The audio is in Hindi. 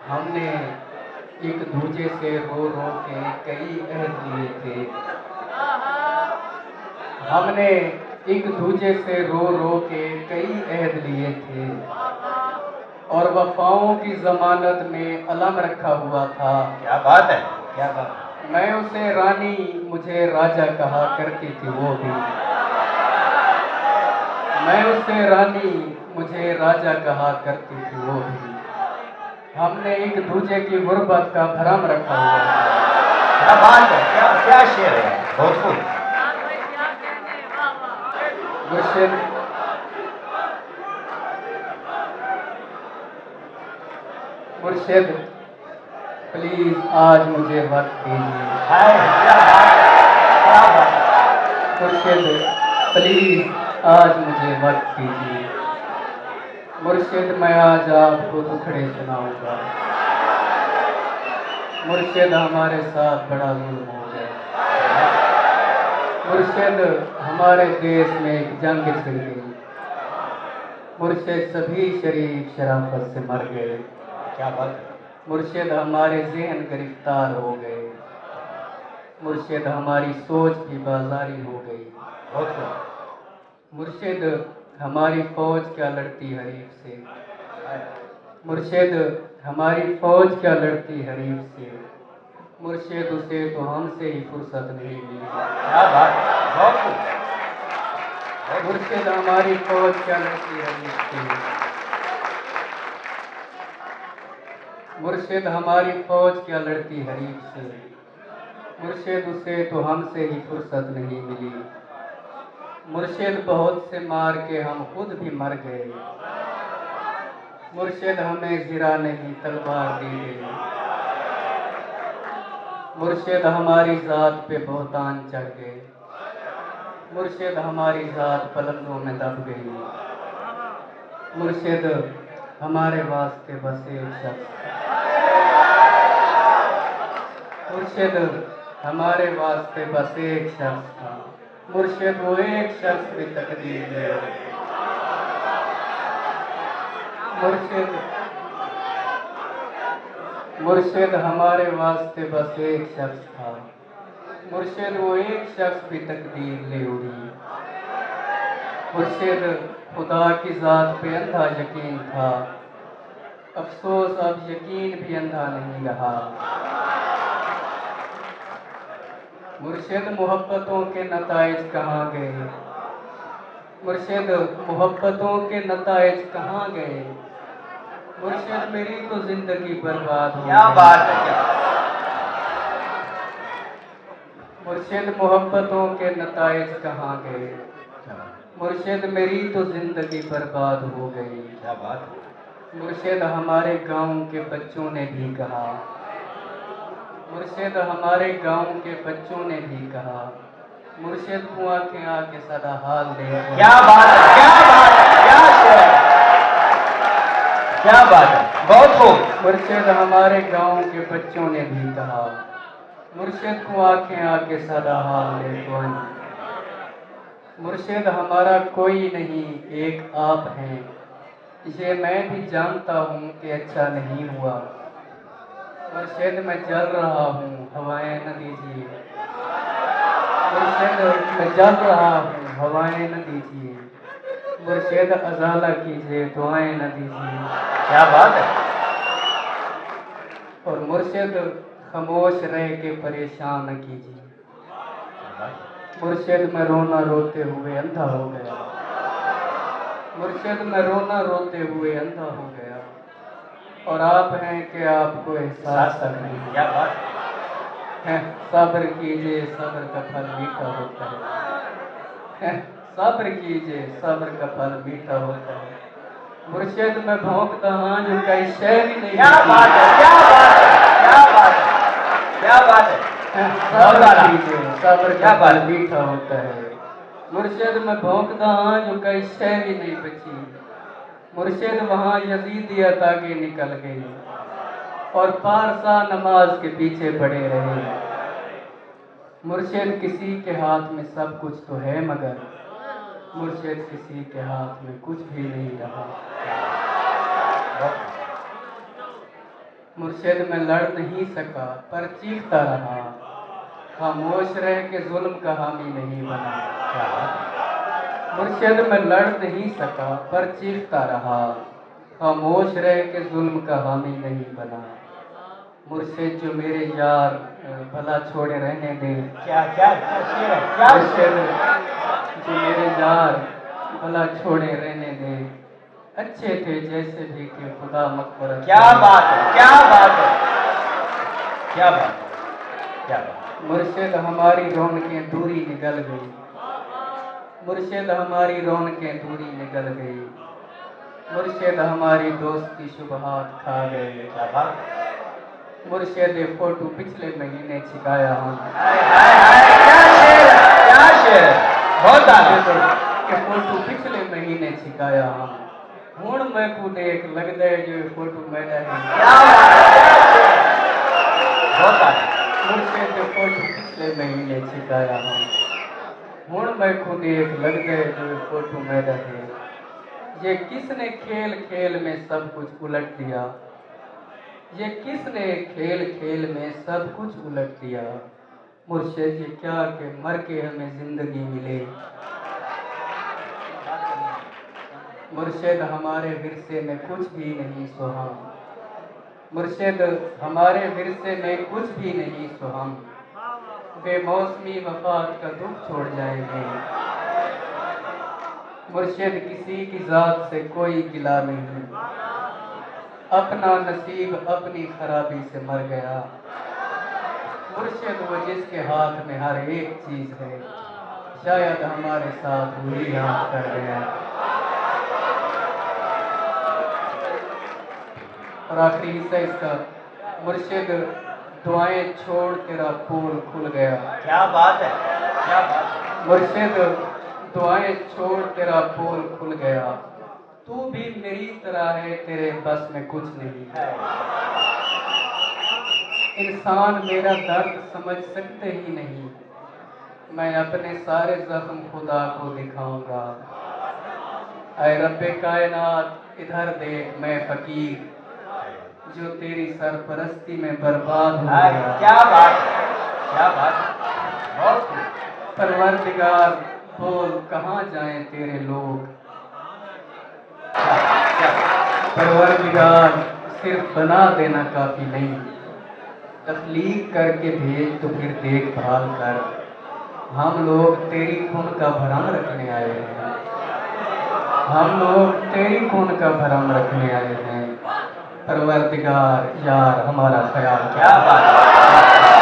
हमने एक दूजे से रो रो के कई अहद लिए थे। हमने एक दूजे से रो रो के कई अहद लिए थे और वफाओं की जमानत में अलम रखा हुआ था। क्या बात है, क्या बात है। मैं उसे रानी मुझे राजा कहा करती थी वो भी। मैं उसे रानी मुझे राजा कहा करती थी वो भी। हमने एक दूजे की गुर्बत का भरम रखा हुआ था। क्या बात है, क्या क्या शेर है, बहुत खूब। मुर्शिद मुर्शिद प्लीज आज मुझे वक्त दीजिए। क्या बात है, क्या बात है। मुर्शिद प्लीज आज मुझे वक्त दीजिए। मुर्शिद मैं आज आपको दुखड़े सुनाऊंगा। मुर्शिद हमारे साथ बड़ा जुल्म हो गया। मुर्शिद हमारे देश में एक जंग छिड़ गई। मुर्शिद सभी शरीफ शराफत से मर गए। क्या बात है। मुर्शिद हमारे ज़हन गिरफ्तार हो गए। मुर्शिद हमारी सोच भी बाजारी हो गई। बहुत खूब। मुर्शिद हमारी फौज क्या लड़ती हरीफ से। मुर्शिद हमारी फौज क्या लड़ती हरीफ से। मुर्शिद उसे तो हमसे ही फुर्सत नहीं मिली। क्या बात है, बहुत खूब। मुर्शिद हमारी फौज क्या लड़ती हरीफ से। मुर्शिद हमारी फौज क्या लड़ती हरीफ से। मुर्शिद उसे तो हमसे ही फुर्सत नहीं मिली। मुर्शिद बहुत से मार के हम खुद भी मर गए। मुर्शिद हमें ज़िरा नहीं तलवार दी गई। मुर्शिद हमारी ज़ात पे बहुतान चढ़ गए। मुर्शिद हमारी ज़ात पलंगों में दब गई। मुर्शिद हमारे वास्ते बस एक शख्स। मुर्शिद हमारे वास्ते बस एक शख्स था। मुर्शिद वो एक शख्स भी तकदीर ले। मुर्शिद हमारे वास्ते बस एक शख्स था। मुर्शिद वो एक शख्स भी तकदीर ले उड़ी। मुर्शिद खुदा की ज़ात पे अंधा यकीन था। अफसोस अब यकीन भी अंधा नहीं रहा। मुर्शिद मोहब्बतों के नताइज कहाँ गए। मुर्शिद मोहब्बतों के नताइज कहाँ गए। मुर्शिद मेरी तो जिंदगी बर्बाद हो गई। क्या बात है, क्या। मुर्शिद मोहब्बतों के नताइज कहाँ गए। मुर्शिद मेरी तो जिंदगी बर्बाद हो गई। क्या बात है। मुर्शिद हमारे गांव के बच्चों ने भी कहा। मुर्शिद हमारे गांव के बच्चों ने भी कहा। मुर्शिद कुआं के आके सदा हाल दे। क्या बात है, क्या बात है, क्या शेर है, क्या बात है, बहुत खूब। मुर्शिद हमारे गांव के बच्चों ने भी कहा। मुर्शिद को आंखें आके सदा हाल दे कोई। मुर्शिद हमारा कोई नहीं एक आप हैं। ये मैं भी जानता हूँ कि अच्छा नहीं हुआ। मुर्शिद मैं जल रहा हूँ हवाएं न दीजिए। मुर्शिद मैं जल रहा हूँ हवाएं न दीजिए। मुर्शिद अजाला कीजिए दुआएं न दीजिए। क्या बात है। और मुर्शिद खामोश रह के परेशान न कीजिए। मुर्शिद में रोना रोते हुए अंधा हो गया। मुर्शिद में रोना रोते हुए अंधा हो गया। और आप हैं कि आपको एहसास तक नहीं। क्या बात है। सब्र कीजिए सब्र का फल मीठा होता है। सब्र कीजिए सब्र का फल मीठा होता है। मुर्शिद में भौंकता हाँ जो कई शय भी नहीं। क्या बात है, क्या बात है, क्या बात है, क्या बात है। सब्र कीजिए सब्र का फल मीठा होता है। मुर्शिद में भौंकता हाँ जो कई शय भी नहीं बची। मुर्शिद वहाँ यजीदियत आगे निकल गई और पारसा नमाज के पीछे पड़े रहे। मुर्शिद किसी के हाथ में सब कुछ तो है मगर मुर्शिद किसी के हाथ में कुछ भी नहीं रहा। मुर्शिद मैं लड़ नहीं सका पर चीखता रहा, खामोश रह के जुल्म का हामी नहीं बना। क्या बात। मुर्शिद मैं लड़ नहीं सका पर चीखता रहा, खामोश रह के जुल्म का हामी नहीं बना। मुर्शिद जो मेरे यार भला छोड़े रहने दे। क्या क्या क्या शेर है, क्या शेर है। जो मेरे यार भला छोड़े रहने दे, अच्छे थे जैसे भी कि खुदा मकबरत। क्या बात है, क्या बात है, क्या बात है, क्या बात है। मुर्शिद हमारी रौनकें दूरी निकल गई, मुर्शिद हमारी रौनकें दूरी निकल गई, मुर्शिद हमारी दोस्ती शुबहात खा गए। क्या बात है। मुर्शिद फोटो पिछले महीने छिकाया हम। हाय हाय हाय, क्या शेर है, क्या शेर है, बहुत आला। के फोटो पिछले महीने छिकाया हम, हुण मैं को देख लगदा है जो फोटो मेरा है। क्या बात है, क्या शेर है, बहुत आला। मुर्शिद के फोटो पिछले महीने छिकाया हम, हुण मैं को देख लगदा है जो फोटो मेरा है। ये किसने खेल खेल में सब कुछ उलट दिया, ये किसने खेल खेल में सब कुछ उलट दिया। मुर्शिद ये क्या कि मर के हमें जिंदगी मिले। मुर्शिद हमारे विरसे में कुछ भी नहीं सुहाम, मुर्शिद हमारे विरसे में कुछ भी नहीं सुहाम। बेमौसमी वफात का दुख छोड़ जाएंगे। मुर्शिद किसी की जात से कोई गिला नहीं, अपना नसीब अपनी खराबी से मर गया। मुर्शिद वो जिसके हाथ में हर एक चीज है, शायद हमारे साथ वही हाथ कर गया। और आखिरी हिस्सा इसका, मुर्शिद दुआएं छोड़ तेरा पोल खुल गया। क्या बात है, क्या बात है। मुर्शिद दुआएं छोड़ तेरा पोल खुल गया, तू भी मेरी तरह है तेरे बस में कुछ नहीं। इंसान मेरा दर्द समझ सकते ही नहीं, मैं अपने सारे जख्म खुदा को दिखाऊंगा। ऐ रब्बे कायनात इधर देख मैं फकीर, जो तेरी सरपरस्ती में बर्बाद हो गया। क्या बात है, क्या बात है, बहुत खूब। परवरदिगार बोल कहाँ जाएं तेरे लोग। परवरदिगार सिर्फ बना देना काफी नहीं, तख्लीक करके भेज तो फिर देखभाल कर। हम लोग तेरी खून का भरम रखने आए हैं, हम लोग तेरी खून का भरम रखने आए हैं। परवरदिगार यार हमारा ख्याल। क्या बात है।